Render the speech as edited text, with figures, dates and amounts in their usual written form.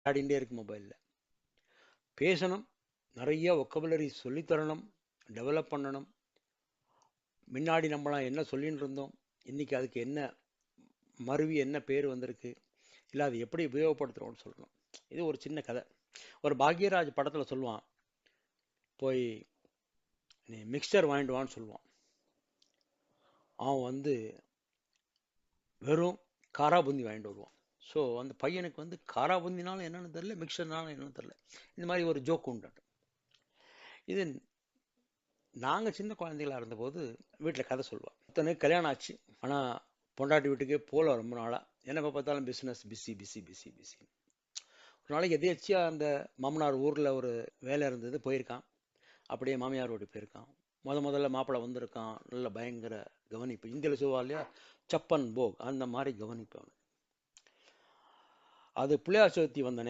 விளையாடிகிட்டே இருக்கு மொபைலில். பேசணும், நிறைய ஒக்கபுலரி சொல்லித்தரணும், டெவலப் பண்ணணும். முன்னாடி நம்மளாம் என்ன சொல்லின்னு இருந்தோம், இன்னைக்கு அதுக்கு என்ன மருவி என்ன பேர் வந்திருக்கு, இல்லை அது எப்படி உபயோகப்படுத்துகிறோம்னு சொல்லணும். இது ஒரு சின்ன கதை. ஒரு பாக்யராஜ் படத்தில் சொல்லுவான், போய் நீ மிக்சர் வாங்கிட்டு வான்னு சொல்லுவான். அவன் வந்து வெறும் காராபூந்தி வாங்கிட்டு வருவான். ஸோ அந்த பையனுக்கு வந்து காராபூந்தினாலும் என்னன்னு தெரியல, மிக்சர்னாலும் என்னன்னு தெரியல. இந்த மாதிரி ஒரு ஜோக் உண்டு. இது நாங்கள் சின்ன குழந்தைகளா இருந்தபோது வீட்டில் கதை சொல்லுவாள். இத்தனைக்கு கல்யாணம் ஆச்சு, ஆனால் பொண்டாட்டி வீட்டுக்கே போகல ரொம்ப நாளாக. என்ன எப்போ பார்த்தாலும் business, busy busy busy busy. ஒரு நாளைக்கு எதேச்சியாக அந்த மாமனார் ஊரில் ஒரு வேலை இருந்தது, போயிருக்கான். அப்படியே மாமியார் வீட்டுக்கு போயிருக்கான். முதல்ல மாப்பிள்ளை வந்திருக்கான், நல்ல பயங்கர கவனிப்பு. இந்தியில் சொல்லுவா இல்லையா, சப்பன் போக், அந்த மாதிரி கவனிப்பு அவனுக்கு. அது பிள்ளையார் சதுர்த்தி வந்த